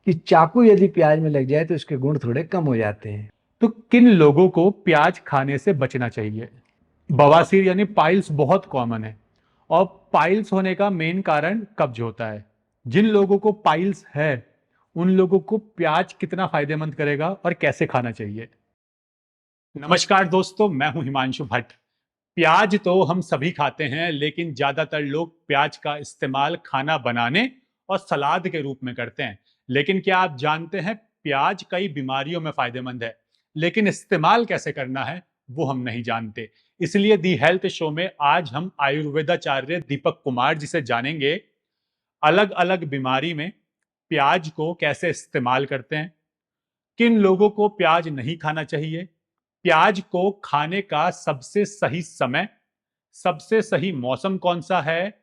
कि चाकू यदि प्याज में लग जाए तो इसके गुण थोड़े कम हो जाते हैं। तो किन लोगों को प्याज खाने से बचना चाहिए? बवासीर यानी पाइल्स बहुत कॉमन है, और पाइल्स होने का मेन कारण कब्ज होता है। जिन लोगों को पाइल्स है उन लोगों को प्याज कितना फायदेमंद करेगा और कैसे खाना चाहिए? नमस्कार दोस्तों, मैं हूं हिमांशु भट्ट। प्याज तो हम सभी खाते हैं, लेकिन ज्यादातर लोग प्याज का इस्तेमाल खाना बनाने और सलाद के रूप में करते हैं। लेकिन क्या आप जानते हैं प्याज कई बीमारियों में फायदेमंद है, लेकिन इस्तेमाल कैसे करना है वो हम नहीं जानते। इसलिए दी हेल्थ शो में आज हम आयुर्वेदाचार्य दीपक कुमार जी से जानेंगे अलग अलग बीमारी में प्याज को कैसे इस्तेमाल करते हैं, किन लोगों को प्याज नहीं खाना चाहिए, प्याज को खाने का सबसे सही समय, सबसे सही मौसम कौन सा है,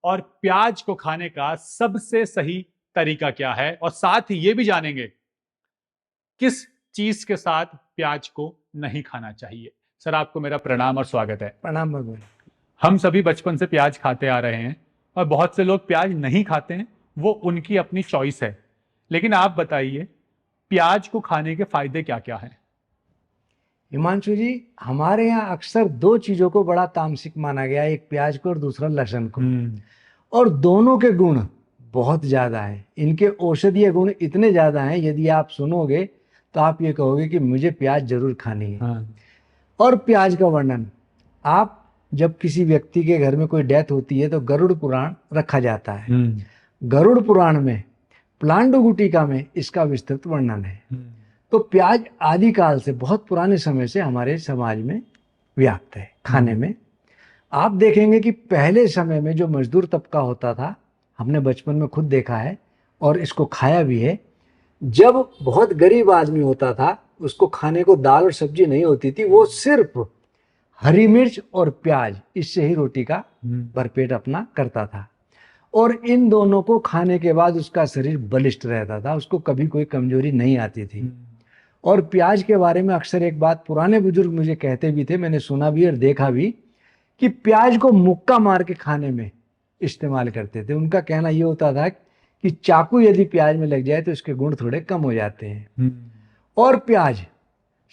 और प्याज को खाने का सबसे सही तरीका क्या है, और साथ ही ये भी जानेंगे किस चीज के साथ प्याज को नहीं खाना चाहिए। सर, आपको मेरा प्रणाम और स्वागत है। प्रणाम भगवान। हम सभी बचपन से प्याज खाते आ रहे हैं, और बहुत से लोग प्याज नहीं खाते हैं, वो उनकी अपनी चॉइस है। लेकिन आप बताइए प्याज को खाने के फायदे क्या क्या हैं? हिमांशु जी, हमारे यहाँ अक्सर दो चीजों को बड़ा तामसिक माना गया है, एक प्याज को और दूसरा लहसुन को। और दोनों के गुण बहुत ज्यादा है। इनके औषधीय गुण इतने ज्यादा हैं, यदि आप सुनोगे तो आप ये कहोगे कि मुझे प्याज जरूर खानी है। और प्याज का वर्णन, आप जब किसी व्यक्ति के घर में कोई डेथ होती है तो गरुड़ पुराण रखा जाता है। गरुड़ पुराण में प्लांडु गुटिका में इसका विस्तृत वर्णन है। तो प्याज आदिकाल से, बहुत पुराने समय से हमारे समाज में व्याप्त है खाने में। आप देखेंगे कि पहले समय में जो मजदूर तबका होता था, हमने बचपन में खुद देखा है और इसको खाया भी है। जब बहुत गरीब आदमी होता था, उसको खाने को दाल और सब्जी नहीं होती थी, वो सिर्फ हरी मिर्च और प्याज, इससे ही रोटी का भरपेट अपना करता था। और इन दोनों को खाने के बाद उसका शरीर बलिष्ठ रहता था, उसको कभी कोई कमजोरी नहीं आती थी। और प्याज के बारे में अक्सर एक बात पुराने बुजुर्ग मुझे कहते भी थे, मैंने सुना भी और देखा भी, कि प्याज को मुक्का मार के खाने में इस्तेमाल करते थे। उनका कहना ये होता था कि चाकू यदि प्याज में लग जाए तो इसके गुण थोड़े कम हो जाते हैं। और प्याज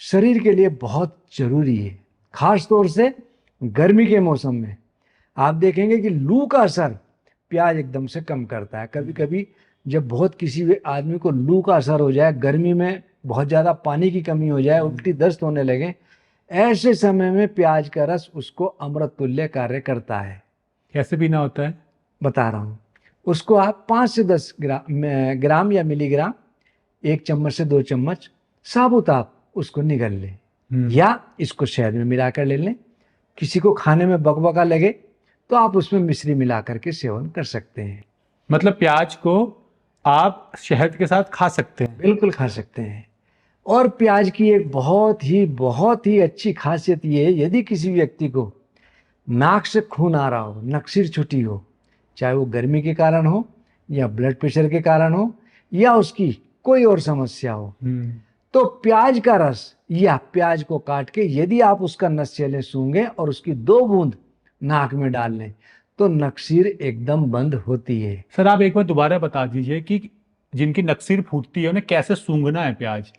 शरीर के लिए बहुत जरूरी है, खास तौर से गर्मी के मौसम में। आप देखेंगे कि लू का असर प्याज एकदम से कम करता है। कभी कभी जब बहुत किसी भी आदमी को लू का असर हो जाए, गर्मी में बहुत ज़्यादा पानी की कमी हो जाए, उल्टी दस्त होने लगे, ऐसे समय में प्याज का रस उसको अमृत तुल्य कार्य करता है। कैसे पीना होता है? बता रहा हूँ। उसको आप 5 से 10 ग्राम या मिलीग्राम, 1 चम्मच से 2 चम्मच साबुत आप उसको निगल लें, या इसको शहद में मिला कर ले लें। किसी को खाने में बकबका लगे तो आप उसमें मिश्री मिला करके सेवन कर सकते हैं। मतलब प्याज को आप शहद के साथ खा सकते हैं? बिल्कुल खा सकते हैं। और प्याज की एक बहुत ही अच्छी खासियत ये है, यदि किसी व्यक्ति को नाक से खून आ रहा हो, नक्सीर छुटी हो, चाहे वो गर्मी के कारण हो या ब्लड प्रेशर के कारण हो या उसकी कोई और समस्या हो, तो प्याज का रस या प्याज को काट के यदि आप उसका नस ले सूंघे और उसकी 2 बूंद नाक में डाल लें तो नक्सीर एकदम बंद होती है। सर, आप एक बार दोबारा बता दीजिए कि जिनकी नक्सीर फूटती है उन्हें कैसे सूंघना है प्याज?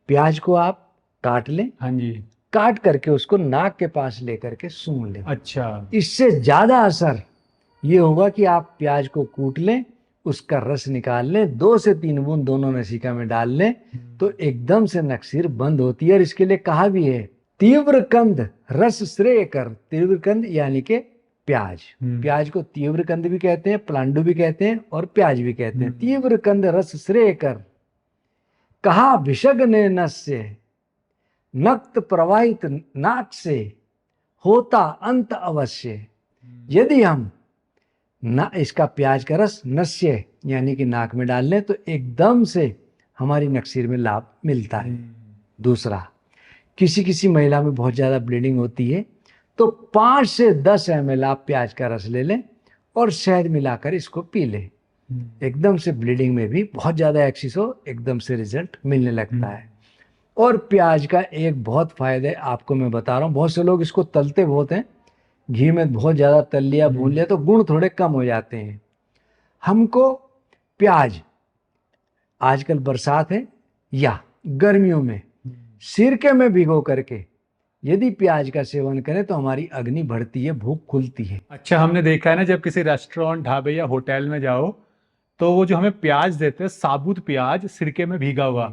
प्याज को आप काट लें। हाँ जी। काट करके उसको नाक के पास लेकर के सूंघ लें। अच्छा। इससे ज्यादा असर ये होगा कि आप प्याज को कूट लें, उसका रस निकाल लें, 2 से 3 बूंद दोनों नसिका में डाल लें, तो एकदम से नक्सीर बंद होती है। और इसके लिए कहा भी है, तीव्र कंद रस श्रेय कर। तीव्र कंद यानी कि प्याज। प्याज को तीव्र कंद भी कहते हैं, प्लांडु भी कहते हैं और प्याज भी कहते हैं। तीव्र कंद रस श्रेय कर, कहा विषग ने नस से, नक्त प्रवाहित नाक से, होता अंत अवश्य। यदि हम ना इसका प्याज का रस नस्य यानी कि नाक में डाल लें तो एकदम से हमारी नक्सीर में लाभ मिलता है। दूसरा, किसी किसी महिला में बहुत ज़्यादा ब्लीडिंग होती है तो 5 से 10 ml आप प्याज का रस ले लें और शहद मिलाकर इसको पी लें। एकदम से ब्लीडिंग में भी बहुत ज़्यादा एक्सिस हो, एकदम से रिजल्ट मिलने लगता है। और प्याज का एक बहुत फायदा आपको मैं बता रहा हूँ, बहुत से लोग इसको तलते बहुत हैं, घी में बहुत ज़्यादा तल लिया, भून लिया तो गुण थोड़े कम हो जाते हैं। हमको प्याज आजकल बरसात है या गर्मियों में सिरके में भिगो करके यदि प्याज का सेवन करें तो हमारी अग्नि बढ़ती है, भूख खुलती है। अच्छा, हमने देखा है ना, जब किसी रेस्टोरेंट, ढाबे या होटल में जाओ तो वो जो हमें प्याज देते हैं, साबुत प्याज सिरके में भीगा हुआ,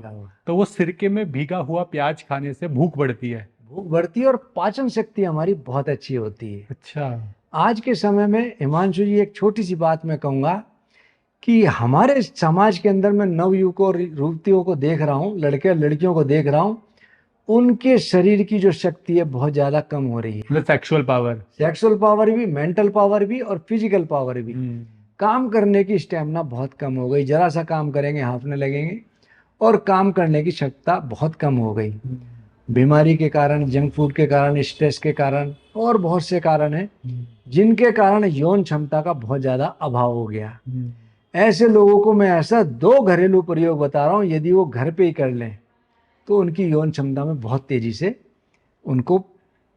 तो वो सिरके में भीगा हुआ प्याज खाने से भूख बढ़ती है। भूख बढ़ती है और पाचन शक्ति हमारी बहुत अच्छी होती है। अच्छा। आज के समय में हिमांशु जी एक छोटी सी बात मैं कहूँगा कि हमारे समाज के अंदर मैं नवयुवकों और युवतियों को देख रहा हूँ, लड़के और लड़कियों को देख रहा हूँ, उनके शरीर की जो शक्ति है बहुत ज़्यादा कम हो रही है। मतलब सेक्सुअल पावर भी, मेंटल पावर भी और फिजिकल पावर भी। काम करने की स्टेमिना बहुत कम हो गई, जरा सा काम करेंगे हांफने लगेंगे और काम करने की क्षमता बहुत कम हो गई। बीमारी के कारण, जंक फूड के कारण, स्ट्रेस के कारण और बहुत से कारण हैं जिनके कारण यौन क्षमता का बहुत ज़्यादा अभाव हो गया। ऐसे लोगों को मैं ऐसा 2 घरेलू प्रयोग बता रहा हूँ, यदि वो घर पे ही कर लें तो उनकी यौन क्षमता में बहुत तेजी से उनको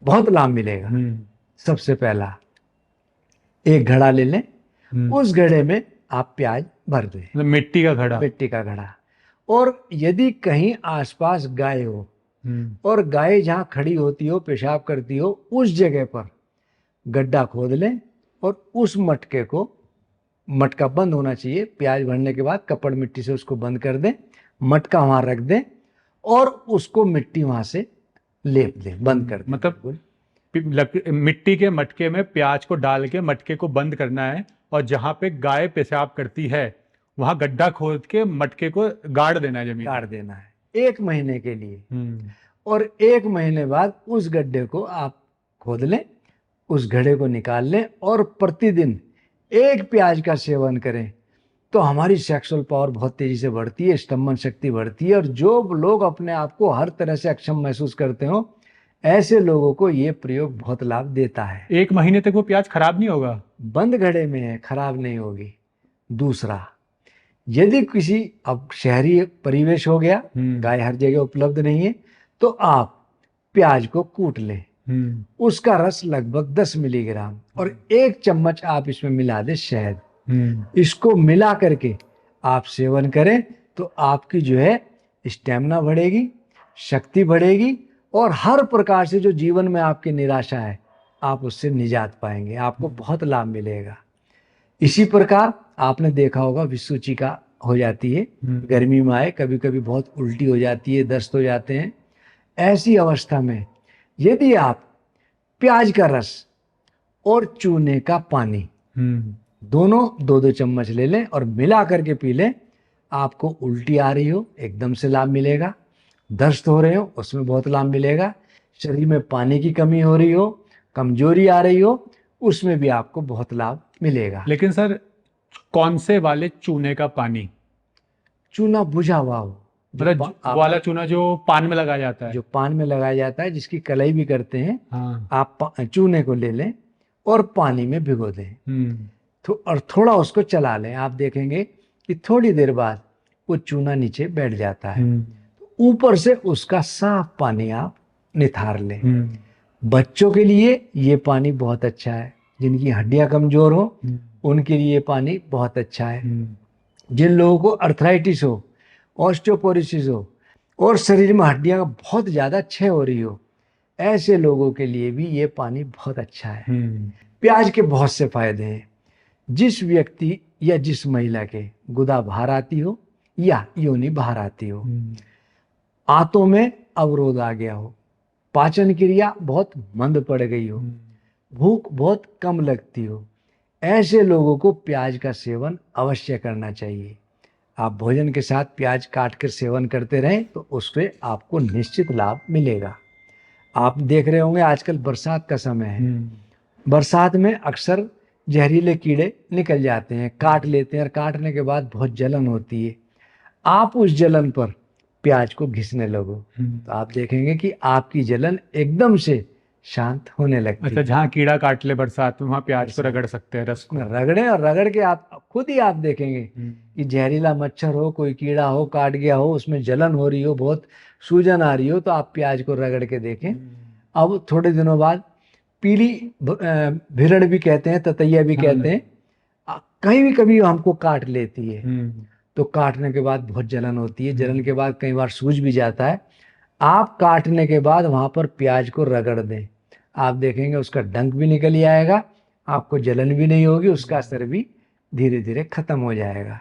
बहुत लाभ मिलेगा। सबसे पहला, एक घड़ा ले लें, उस घड़े में आप प्याज भर दें, मतलब मिट्टी का घड़ा। और यदि कहीं आसपास गाय हो और गाय जहाँ खड़ी होती हो, पेशाब करती हो, उस जगह पर गड्ढा खोद लें और उस मटके को, मटका बंद होना चाहिए, प्याज भरने के बाद कपड़ मिट्टी से उसको बंद कर दें, मटका वहाँ रख दें और उसको मिट्टी वहाँ से लेप दें, बंद कर दें। मतलब मिट्टी के मटके में प्याज को डाल के मटके को बंद करना है और जहाँ पे गाय पेशाब करती है वहाँ गड्ढा खोद के मटके को गाड़ देना है, जमीन गाड़ देना है 1 महीने के लिए। और 1 महीने बाद उस गड्ढे को आप खोद लें, उस घड़े को निकाल लें और प्रतिदिन 1 प्याज का सेवन करें तो हमारी सेक्सुअल पावर बहुत तेजी से बढ़ती है, स्तंभन शक्ति बढ़ती है। और जो लोग अपने आप को हर तरह से अक्षम महसूस करते हो, ऐसे लोगों को ये प्रयोग बहुत लाभ देता है। 1 महीने तक वो प्याज खराब नहीं होगा? बंद घड़े में है, खराब नहीं होगी। दूसरा, यदि किसी, अब शहरी परिवेश हो गया, गाय हर जगह उपलब्ध नहीं है, तो आप प्याज को कूट लें, उसका रस लगभग 10 मिलीग्राम और 1 चम्मच आप इसमें मिला दें शहद, इसको मिला करके आप सेवन करें तो आपकी जो है स्टेमिना बढ़ेगी, शक्ति बढ़ेगी और हर प्रकार से जो जीवन में आपकी निराशा है आप उससे निजात पाएंगे, आपको बहुत लाभ मिलेगा। इसी प्रकार आपने देखा होगा विषसूचिका हो जाती है, गर्मी में आए कभी कभी बहुत उल्टी हो जाती है, दस्त हो जाते हैं। ऐसी अवस्था में यदि आप प्याज का रस और चूने का पानी दोनों 2-2 चम्मच ले लें और मिला करके पी लें, आपको उल्टी आ रही हो एकदम से लाभ मिलेगा, दस्त हो रहे हो उसमें बहुत लाभ मिलेगा, शरीर में पानी की कमी हो रही हो, कमजोरी आ रही हो, उसमें भी आपको बहुत लाभ मिलेगा। लेकिन सर, कौन से वाले चूने का पानी? चूना बुझा हुआ हो, मतलब वाला चूना जो पान में लगाया जाता है, जो पान में लगाया जाता है, जिसकी कलाई भी करते हैं। आप चूने को ले लें और पानी में भिगो दें और थोड़ा उसको चला लें, आप देखेंगे कि थोड़ी देर बाद वो चूना नीचे बैठ जाता है। ऊपर से उसका साफ पानी आप निथार लें। बच्चों के लिए ये पानी बहुत अच्छा है, जिनकी हड्डियां कमजोर हो उनके लिए ये पानी बहुत अच्छा है। जिन लोगों को अर्थराइटिस हो, ऑस्टियोपोरोसिस हो और शरीर में हड्डियां बहुत ज़्यादा क्षय हो रही हो, ऐसे लोगों के लिए भी ये पानी बहुत अच्छा है। प्याज के बहुत से फायदे हैं। जिस व्यक्ति या जिस महिला के गुदा बाहर आती हो या योनि बाहर आती हो, आंतों में अवरोध आ गया हो, पाचन क्रिया बहुत मंद पड़ गई हो, भूख बहुत कम लगती हो, ऐसे लोगों को प्याज का सेवन अवश्य करना चाहिए। आप भोजन के साथ प्याज काट कर सेवन करते रहें तो उससे आपको निश्चित लाभ मिलेगा। आप देख रहे होंगे आजकल बरसात का समय है, बरसात में अक्सर जहरीले कीड़े निकल जाते हैं, काट लेते हैं और काटने के बाद बहुत जलन होती है। आप उस जलन पर प्याज को घिसने लगो तो आप देखेंगे कि आपकी जलन एकदम से शांत होने लगती है। अच्छा, जहाँ कीड़ा काट ले बरसात में वहाँ प्याज को रगड़ सकते हैं, रस में रगड़े और रगड़ के आप खुद ही आप देखेंगे कि जहरीला मच्छर हो, कोई कीड़ा हो, काट गया हो, उसमें जलन हो रही हो, बहुत सूजन आ रही हो, तो आप प्याज को रगड़ के देखें। अब थोड़े दिनों बाद पीली भिरड़ भी कहते हैं, ततैया भी कहते हैं, कहीं भी कभी हमको काट लेती है तो काटने के बाद बहुत जलन होती है, जलन के बाद कई बार सूज भी जाता है। आप काटने के बाद वहां पर प्याज को रगड़ दें, आप देखेंगे उसका डंक भी निकल ही आएगा, आपको जलन भी नहीं होगी, उसका असर भी धीरे धीरे खत्म हो जाएगा।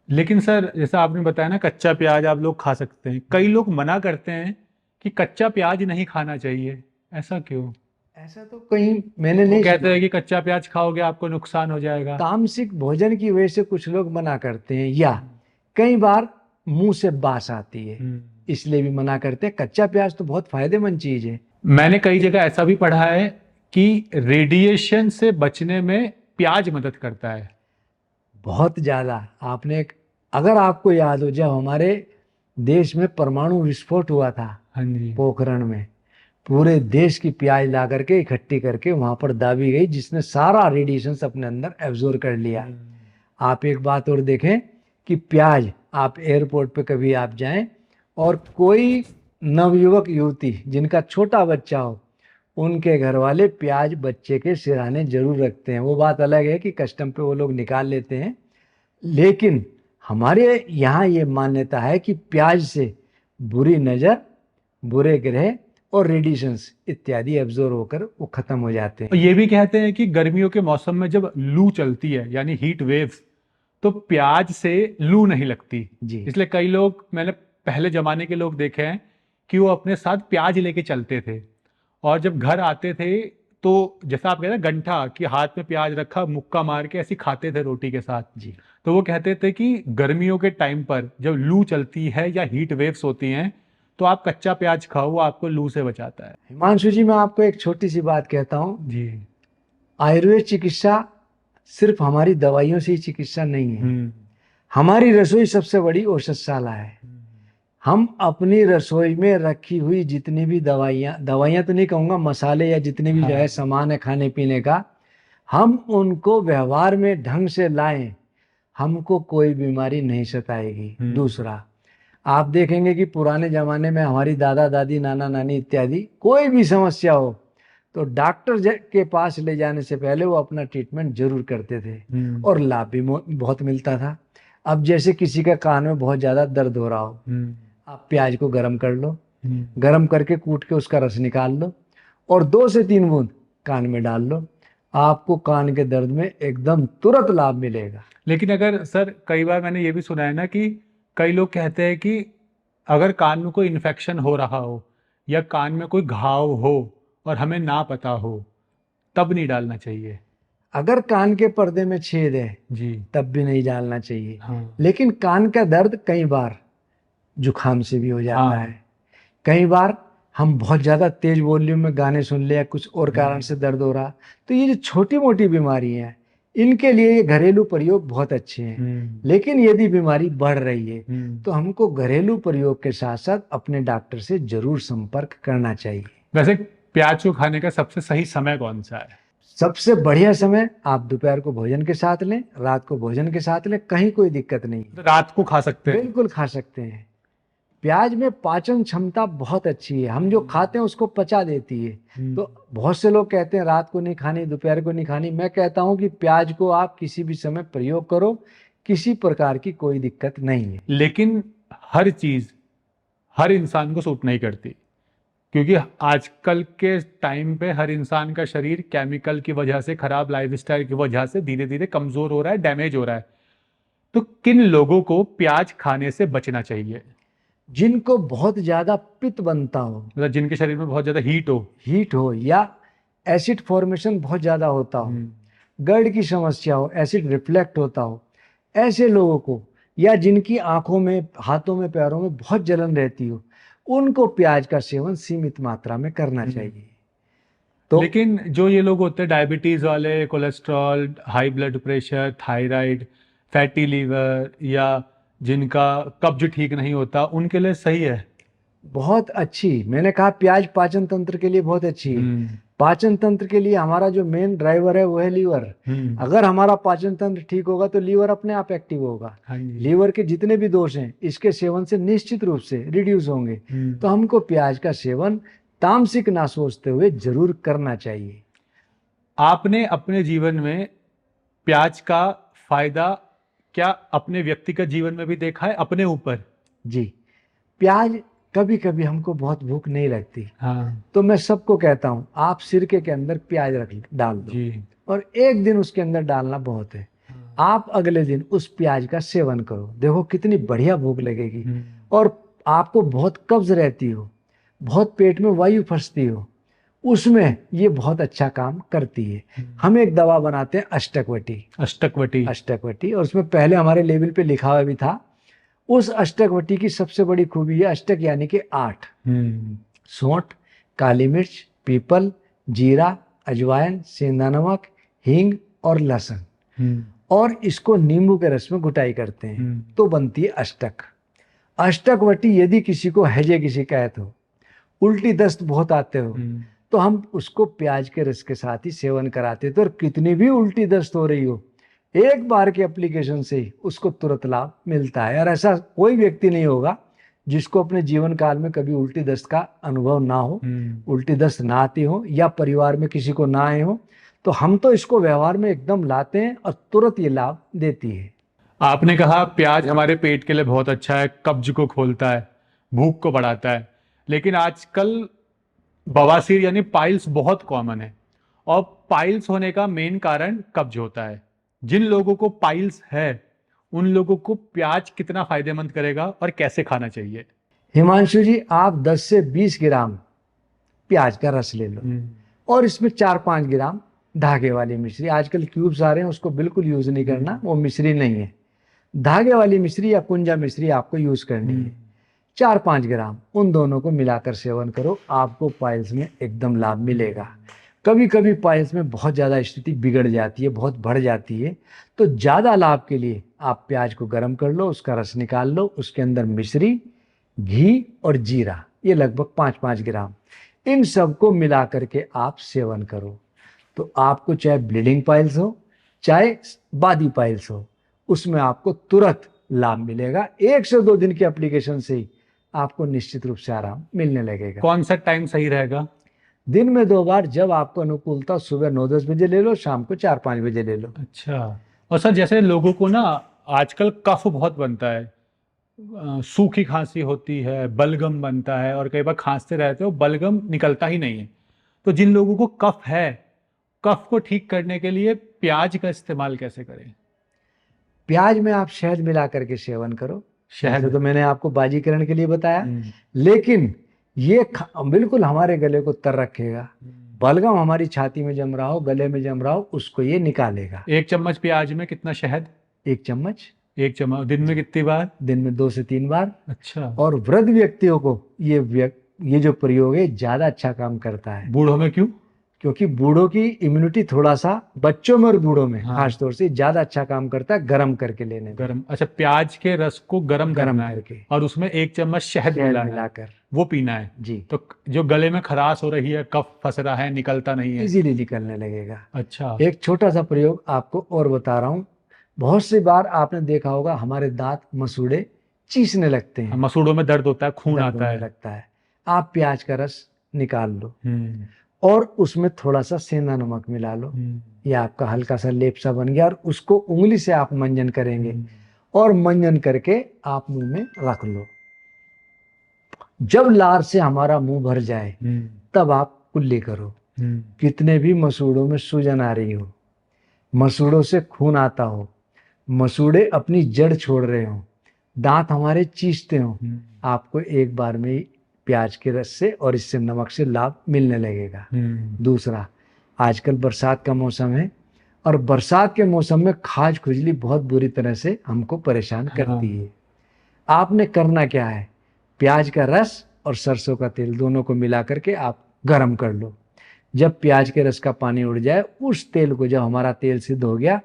लेकिन सर जैसा आपने बताया ना, कच्चा प्याज आप लोग खा सकते हैं, कई लोग मना करते हैं कि कच्चा प्याज नहीं खाना चाहिए, ऐसा क्यों? ऐसा तो कहीं मैंने वो नहीं कहते सुना। हैं कि कच्चा प्याज खाओगे आपको नुकसान हो जाएगा। तामसिक भोजन की वजह से कुछ लोग मना करते हैं, या कई बार मुंह से बास आती है इसलिए भी मना करते हैं। कच्चा प्याज तो बहुत फायदेमंद चीज है। मैंने कई जगह ऐसा भी पढ़ा है कि रेडिएशन से बचने में प्याज मदद करता है। बहुत ज्यादा। अगर आपको याद हो, जब हमारे देश में परमाणु विस्फोट हुआ था हाँ जी। पोखरण में, पूरे देश की प्याज ला करके इकट्ठी करके वहां पर दाबी गई, जिसने सारा रेडिएशन अपने अंदर एब्जॉर्ब कर लिया। आप एक बात और देखें कि प्याज, आप एयरपोर्ट पे कभी आप जाएं और कोई नवयुवक युवती जिनका छोटा बच्चा हो, उनके घर वाले प्याज बच्चे के सिरहाने जरूर रखते हैं। वो बात अलग है कि कस्टम पे वो लोग निकाल लेते हैं, लेकिन हमारे यहाँ ये मान्यता है कि प्याज से बुरी नज़र, बुरे ग्रह और रेडिएशंस इत्यादि एब्जॉर्ब होकर वो खत्म हो जाते और हैं। ये भी कहते हैं कि गर्मियों के मौसम में जब लू चलती है यानी हीट वेव्स, तो प्याज से लू नहीं लगती। जी। इसलिए कई लोग, मैंने पहले जमाने के लोग देखे हैं कि वो अपने साथ प्याज लेके चलते थे, और जब घर आते थे तो जैसा आप कहते हैं गंठा कि हाथ में प्याज रखा, मुक्का मार के ऐसे खाते थे रोटी के साथ। जी। तो वो कहते थे कि गर्मियों के टाइम पर जब लू चलती है या हीट वेव्स होती हैं, तो आप कच्चा प्याज खाओ, वो आपको लू से बचाता है। हिमांशु जी, मैं आपको एक छोटी सी बात कहता हूँ। जी। आयुर्वेद चिकित्सा सिर्फ हमारी दवाइयों से ही चिकित्सा नहीं है। हम्म। हमारी रसोई सबसे बड़ी औषधशाला है। हम अपनी रसोई में रखी हुई जितनी भी दवाइयाँ तो नहीं कहूँगा, मसाले या जितने भी जो है सामान है खाने पीने का, हम उनको व्यवहार में ढंग से लाएं, हमको कोई बीमारी नहीं सताएगी। दूसरा, आप देखेंगे कि पुराने जमाने में हमारी दादा दादी, नाना नानी इत्यादि कोई भी समस्या हो तो डॉक्टर के पास ले जाने से पहले वो अपना ट्रीटमेंट जरूर करते थे और लाभ भी बहुत मिलता था। अब जैसे किसी का कान में बहुत ज्यादा दर्द हो रहा हो, आप प्याज को गर्म कर लो, गर्म करके कूट के उसका रस निकाल लो और 2 से 3 बूंद कान में डाल लो, आपको कान के दर्द में एकदम तुरंत लाभ मिलेगा। लेकिन अगर सर, कई बार मैंने ये भी सुना है ना कि कई लोग कहते हैं कि अगर कान में कोई इन्फेक्शन हो रहा हो या कान में कोई घाव हो और हमें ना पता हो, तब नहीं डालना चाहिए। अगर कान के पर्दे में छेद है जी। तब भी नहीं डालना चाहिए। हाँ। लेकिन कान का दर्द कई बार जुखाम से भी हो जाता है। कई बार हम बहुत ज्यादा तेज वॉल्यूम में गाने सुन ले या कुछ और कारण से दर्द हो रहा, तो ये जो छोटी मोटी बीमारी है, इनके लिए ये घरेलू प्रयोग बहुत अच्छे हैं। लेकिन यदि बीमारी बढ़ रही है तो हमको घरेलू प्रयोग के साथ साथ अपने डॉक्टर से जरूर संपर्क करना चाहिए। वैसे प्याज को खाने का सबसे सही समय कौन सा है? सबसे बढ़िया समय आप दोपहर को भोजन के साथ लें, रात को भोजन के साथ लें, कहीं कोई दिक्कत नहीं है। रात को खा सकते हैं? बिल्कुल खा सकते हैं। प्याज में पाचन क्षमता बहुत अच्छी है, हम जो खाते हैं उसको पचा देती है। तो बहुत से लोग कहते हैं रात को नहीं खानी, दोपहर को नहीं खानी। मैं कहता हूं कि प्याज को आप किसी भी समय प्रयोग करो, किसी प्रकार की कोई दिक्कत नहीं है। लेकिन हर चीज हर इंसान को सूट नहीं करती, क्योंकि आजकल के टाइम पे हर इंसान का शरीर केमिकल की वजह से, खराब लाइफस्टाइल की वजह से धीरे धीरे कमजोर हो रहा है, डैमेज हो रहा है। तो किन लोगों को प्याज खाने से बचना चाहिए? जिनको बहुत ज्यादा पित्त बनता हो, मतलब जिनके शरीर में बहुत ज्यादा हीट हो या एसिड फॉर्मेशन बहुत ज्यादा होता हो, गर्ड की समस्या हो, एसिड रिफ्लेक्ट होता हो, ऐसे लोगों को, या जिनकी आंखों में, हाथों में, पैरों में बहुत जलन रहती हो, उनको प्याज का सेवन सीमित मात्रा में करना चाहिए। तो लेकिन जो ये लोग होते हैं डायबिटीज वाले, cholesterol, high blood pressure, thyroid, fatty liver, या जिनका कब्ज ठीक नहीं होता, उनके लिए सही है? बहुत अच्छी। मैंने कहा प्याज पाचन तंत्र के लिए बहुत अच्छी है। पाचन तंत्र के लिए हमारा जो मेन ड्राइवर है वो है लीवर। अगर हमारा पाचन तंत्र ठीक होगा तो लीवर अपने आप एक्टिव होगा। लीवर के जितने भी दोष हैं इसके सेवन से निश्चित रूप से रिड्यूस होंगे। तो हमको प्याज का सेवन तामसिक ना सोचते हुए जरूर करना चाहिए। आपने अपने जीवन में प्याज का फायदा क्या अपने व्यक्तिगत जीवन में भी देखा है अपने ऊपर? जी, प्याज कभी कभी हमको बहुत भूख नहीं लगती, हाँ तो मैं सबको कहता हूँ आप सिरके के अंदर प्याज डाल दो जी। और एक दिन उसके अंदर डालना बहुत है। आप अगले दिन उस प्याज का सेवन करो, देखो कितनी बढ़िया भूख लगेगी। और आपको बहुत कब्ज रहती हो, बहुत पेट में वायु फंसती हो, उसमें ये बहुत अच्छा काम करती है। हम एक दवा बनाते हैं अष्टकवटी। अष्टकवटी। अष्टकवटी, और उसमें पहले हमारे लेवल पे लिखा हुआ भी था। उस अष्टकवटी की सबसे बड़ी खूबी है, अष्टक यानी कि 8। सौंठ, काली मिर्च, पीपल, जीरा, अजवाइन, सेंधा नमक, हींग और लहसुन, और इसको नींबू के रस में घुटाई करते हैं तो बनती है अष्टक। अष्टकवटी यदि किसी को हैजे की शिकायत हो, उल्टी दस्त बहुत आते हो, तो हम उसको प्याज के रस के साथ ही सेवन कराते थे, और कितनी भी उल्टी दस्त हो रही हो, एक बार के एप्लीकेशन से ही उसको तुरंत लाभ मिलता है। और ऐसा कोई व्यक्ति नहीं होगा जिसको अपने जीवन काल में कभी उल्टी दस्त का अनुभव ना हो, उल्टी दस्त ना आती हो, या परिवार में किसी को ना आए हो। तो हम तो इसको व्यवहार में एकदम लाते हैं और तुरंत ये लाभ देती है। आपने कहा प्याज हमारे पेट के लिए बहुत अच्छा है, कब्ज को खोलता है, भूख को बढ़ाता है, लेकिन आजकल बवासीर यानी पाइल्स बहुत कॉमन है, और पाइल्स होने का मेन कारण कब्ज होता है। जिन लोगों को पाइल्स है उन लोगों को प्याज कितना फायदेमंद करेगा और कैसे खाना चाहिए? हिमांशु जी, आप 10 से 20 ग्राम प्याज का रस ले लो, और इसमें 4-5 ग्राम धागे वाली मिश्री, आजकल क्यूब्स आ रहे हैं, उसको बिल्कुल यूज नहीं करना, वो मिश्री नहीं है। धागे वाली मिश्री या कुंजा मिश्री आपको यूज करनी है। 4-5 ग्राम उन दोनों को मिलाकर सेवन करो, आपको पाइल्स में एकदम लाभ मिलेगा। कभी कभी पाइल्स में बहुत ज़्यादा स्थिति बिगड़ जाती है, बहुत बढ़ जाती है, तो ज़्यादा लाभ के लिए आप प्याज को गर्म कर लो, उसका रस निकाल लो, उसके अंदर मिश्री, घी और जीरा, ये लगभग 5-5 ग्राम, इन सबको मिला करके आप सेवन करो, तो आपको चाहे ब्लीडिंग पाइल्स हो चाहे बादी पाइल्स हो, उसमें आपको तुरंत लाभ मिलेगा। 1 से 2 दिन की एप्लीकेशन से ही आपको निश्चित रूप से आराम मिलने लगेगा। कौन सा टाइम सही रहेगा? दिन में 2 बार, जब आपको अनुकूलता, सुबह 9-10 बजे ले लो, शाम को 4-5 बजे ले लो। अच्छा। और सर, जैसे लोगों को ना आजकल कफ बहुत बनता है, सूखी खांसी होती है, बलगम बनता है, और कई बार खांसते रहते हो बलगम निकलता ही नहीं है, तो जिन लोगों को कफ है, कफ को ठीक करने के लिए प्याज का इस्तेमाल कैसे करें? प्याज में आप शहद मिला करके सेवन करो। शहद तो मैंने आपको बाजीकरण के लिए बताया, लेकिन ये बिल्कुल हमारे गले को तर रखेगा। बलगम हमारी छाती में जम रहा हो, गले में जम रहा हो, उसको ये निकालेगा। 1 चम्मच प्याज में कितना शहद? 1 चम्मच। 1 चम्मच दिन में कितनी बार? दिन में 2 से 3 बार। अच्छा। और वृद्ध व्यक्तियों को ये जो प्रयोग है ज्यादा अच्छा काम करता है। बूढ़ों में क्यों? क्योंकि बूढ़ों की इम्यूनिटी थोड़ा सा, बच्चों में और बूढ़ों में खासतौर से ज्यादा अच्छा काम करता है गर्म करके लेने में। गरम, अच्छा, प्याज के रस को गरम करना है करके, और उसमें 1 चम्मच शहद मिलाकर वो पीना है जी। तो जो गले में खराश हो रही है, कफ फंस रहा है, निकलता नहीं है, इजीली निकलने लगेगा। अच्छा। एक छोटा सा प्रयोग आपको और बता रहा हूँ। बहुत सी बार आपने देखा होगा हमारे दांत मसूड़े चीसने लगते हैं, मसूड़ों में दर्द होता है, खून आता है, लगता है। आप प्याज का रस निकाल लो और उसमें थोड़ा सा सेंधा नमक मिला लो, ये आपका हल्का सा लेप सा बन गया, और उसको उंगली से आप मंजन करेंगे, और मंजन करके आप मुंह में रख लो। जब लार से हमारा मुंह भर जाए तब आप कुल्ली करो। कितने भी मसूड़ों में सूजन आ रही हो, मसूड़ों से खून आता हो, मसूड़े अपनी जड़ छोड़ रहे हो, दांत हमारे चीसते हो, आपको एक बार में ही प्याज के रस से और इससे नमक से लाभ मिलने लगेगा। दूसरा, आजकल बरसात का मौसम है, और बरसात के मौसम में खाज खुजली बहुत बुरी तरह से हमको परेशान करती है। आपने करना क्या है, प्याज का रस और सरसों का तेल दोनों को मिला करके आप गर्म कर लो। जब प्याज के रस का पानी उड़ जाए, उस तेल को, जब हमारा तेल सिद्ध हो गया,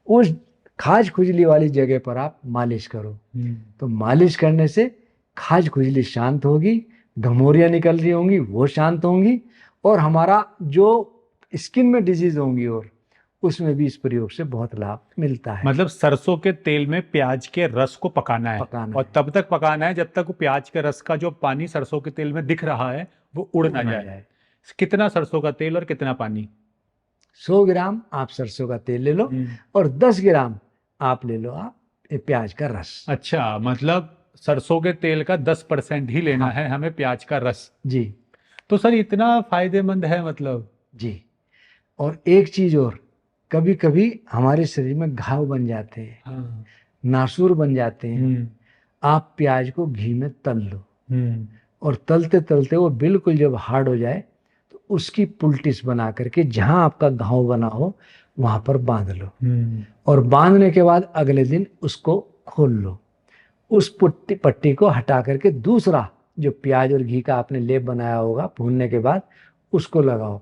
उस खाज खुजली वाली जगह पर आप मालिश करो। तो मालिश करने से खाज खुजली शांत होगी, घमोरियां निकल रही होंगी वो शांत होंगी, और हमारा जो स्किन में डिजीज होंगी और उसमें भी इस प्रयोग से बहुत लाभ मिलता है। मतलब सरसों के तेल में प्याज के रस को पकाना है, और तब तक पकाना है जब तक वो प्याज के रस का जो पानी सरसों के तेल में दिख रहा है वो उड़ ना जाए। कितना सरसों का तेल और कितना पानी? 100 ग्राम आप सरसों का तेल ले लो और 10 ग्राम आप ले लो आप प्याज का रस। अच्छा, मतलब सरसों के तेल का 10% ही लेना है हमें प्याज का रस। जी तो सर इतना फायदेमंद है मतलब? जी। और एक चीज और, कभी कभी हमारे शरीर में घाव बन जाते हैं, हाँ। नासूर बन जाते हैं, हम्म। आप प्याज को घी में तल लो, हम्म। और तलते तलते वो बिल्कुल जब हार्ड हो जाए तो उसकी पुल्टिस बना करके जहां आपका घाव बना हो वहां पर बांध लो, और बांधने के बाद अगले दिन उसको खोल लो। उस पट्टी को हटा करके दूसरा जो प्याज और घी का आपने लेप बनाया होगा भूनने के बाद उसको लगाओ।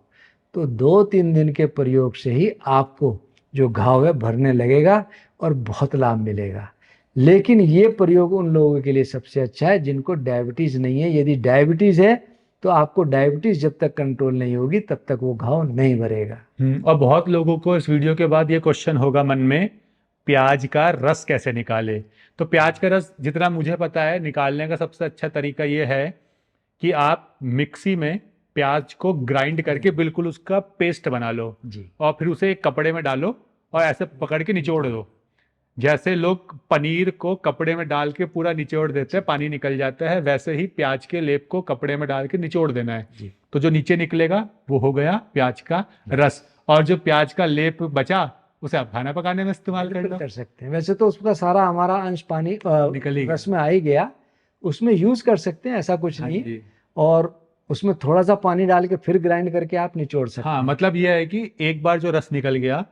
तो 2-3 दिन के प्रयोग से ही आपको जो घाव है भरने लगेगा और बहुत लाभ मिलेगा। लेकिन ये प्रयोग उन लोगों के लिए सबसे अच्छा है जिनको डायबिटीज नहीं है। यदि डायबिटीज है तो आपको डायबिटीज जब तक कंट्रोल नहीं होगी तब तक वो घाव नहीं भरेगा। और बहुत लोगों को इस वीडियो के बाद ये क्वेश्चन होगा मन में, प्याज का रस कैसे निकाले? तो प्याज का रस जितना मुझे पता है निकालने का सबसे अच्छा तरीका ये है कि आप मिक्सी में प्याज को ग्राइंड करके बिल्कुल उसका पेस्ट बना लो, जी और फिर उसे एक कपड़े में डालो और ऐसे पकड़ के निचोड़ दो। जैसे लोग पनीर को कपड़े में डाल के पूरा निचोड़ देते हैं, पानी निकल जाता है, वैसे ही प्याज के लेप को कपड़े में डाल के निचोड़ देना है। जी तो जो नीचे निकलेगा वो हो गया प्याज का रस, और जो प्याज का लेप बचा उसे आप खाना पकाने में इस्तेमाल कर बिल्कुल लो। कर सकते हैं। वैसे तो उसका सारा हमारा अंश पानी निकल ही गया। रस में आ ही गया, उसमें यूज कर सकते हैं, ऐसा कुछ हाँ नहीं। जी। और उसमें थोड़ा सा पानी डाल के फिर ग्राइंड करके आप निचोड़ सकते हाँ, हैं। मतलब यह है कि एक बार जो रस निकल गया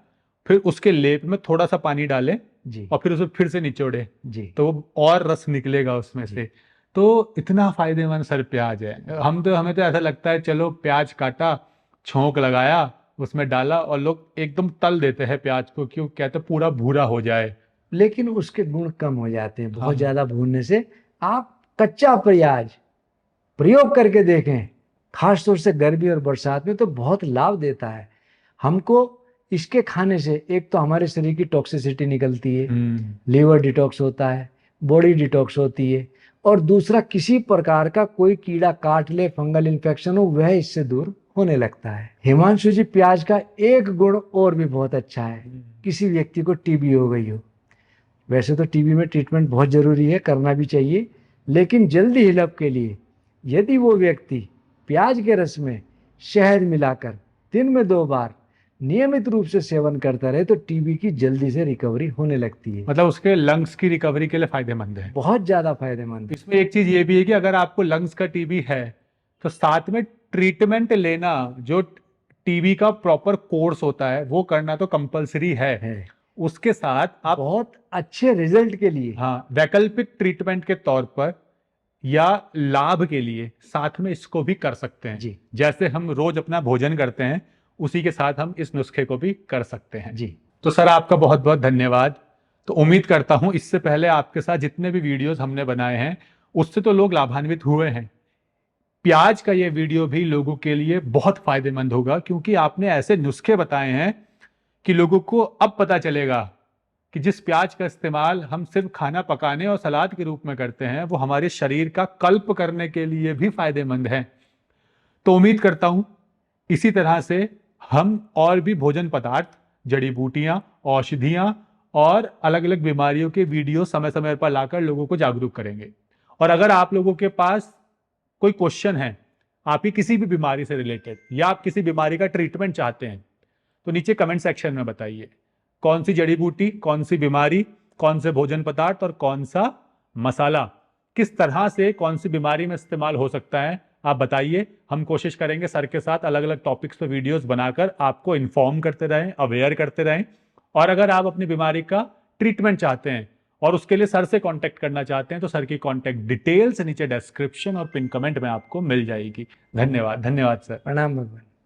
फिर उसके लेप में थोड़ा सा पानी डालें जी और फिर उसे फिर से निचोड़े, जी तो वो और रस निकलेगा उसमें जी। से। तो इतना फायदेमंद सर प्याज है। हमें तो ऐसा लगता है चलो प्याज काटा, छोंक लगाया, उसमें डाला, और लोग एकदम तल देते हैं प्याज को, क्यों कहते हैं पूरा भूरा हो जाए। लेकिन उसके गुण कम हो जाते हैं बहुत हाँ। ज्यादा भूनने से। आप कच्चा प्याज प्रयोग करके देखें, खास तौर से गर्मी और बरसात में तो बहुत लाभ देता है हमको। इसके खाने से एक तो हमारे शरीर की टॉक्सिसिटी निकलती है, लीवर डिटॉक्स होता है, बॉडी डिटॉक्स होती है, और दूसरा किसी प्रकार का कोई कीड़ा काट ले, फंगल इन्फेक्शन हो, वह इससे दूर होने लगता है। हिमांशु जी, प्याज का एक गुण और भी बहुत अच्छा है। किसी व्यक्ति को टीबी हो गई हो, वैसे तो टीबी में ट्रीटमेंट बहुत जरूरी है, करना भी चाहिए, लेकिन जल्दी हिलअप के लिए यदि वो व्यक्ति प्याज के रस में शहद मिलाकर दिन में 2 बार नियमित रूप से सेवन करता रहे तो टीबी की जल्दी से रिकवरी होने लगती है। मतलब उसके लंग्स की रिकवरी के लिए फायदेमंद है। बहुत ज्यादा फायदेमंद। इसमें एक चीज ये भी है कि अगर आपको लंग्स का टीबी है तो साथ में ट्रीटमेंट लेना, जो टीबी का प्रॉपर कोर्स होता है वो करना तो कंपलसरी है। उसके साथ आप बहुत अच्छे रिजल्ट के लिए, हाँ, वैकल्पिक ट्रीटमेंट के तौर पर या लाभ के लिए साथ में इसको भी कर सकते हैं जी जैसे हम रोज अपना भोजन करते हैं उसी के साथ हम इस नुस्खे को भी कर सकते हैं जी। तो सर आपका बहुत बहुत धन्यवाद। तो उम्मीद करता हूं इससे पहले आपके साथ जितने भी वीडियोस हमने बनाए हैं उससे तो लोग लाभान्वित हुए हैं। प्याज का ये वीडियो भी लोगों के लिए बहुत फायदेमंद होगा, क्योंकि आपने ऐसे नुस्खे बताए हैं कि लोगों को अब पता चलेगा कि जिस प्याज का इस्तेमाल हम सिर्फ खाना पकाने और सलाद के रूप में करते हैं वो हमारे शरीर का कल्प करने के लिए भी फायदेमंद है। तो उम्मीद करता हूं इसी तरह से हम और भी भोजन पदार्थ, जड़ी बूटियां, औषधियां और अलग अलग बीमारियों के वीडियो समय समय पर लाकर लोगों को जागरूक करेंगे। और अगर आप लोगों के पास कोई क्वेश्चन है आपकी किसी भी बीमारी से रिलेटेड, या आप किसी बीमारी का ट्रीटमेंट चाहते हैं, तो नीचे कमेंट सेक्शन में बताइए कौन सी जड़ी बूटी, कौन सी बीमारी, कौन से भोजन पदार्थ और कौन सा मसाला किस तरह से कौन सी बीमारी में इस्तेमाल हो सकता है, आप बताइए। हम कोशिश करेंगे सर के साथ अलग अलग टॉपिक्स पे वीडियोस बनाकर आपको इन्फॉर्म करते रहें, अवेयर करते रहें। और अगर आप अपनी बीमारी का ट्रीटमेंट चाहते हैं और उसके लिए सर से कांटेक्ट करना चाहते हैं तो सर की कांटेक्ट डिटेल्स नीचे डिस्क्रिप्शन और पिन कमेंट में आपको मिल जाएगी। धन्यवाद। धन्यवाद सर। प्रणाम भगवान।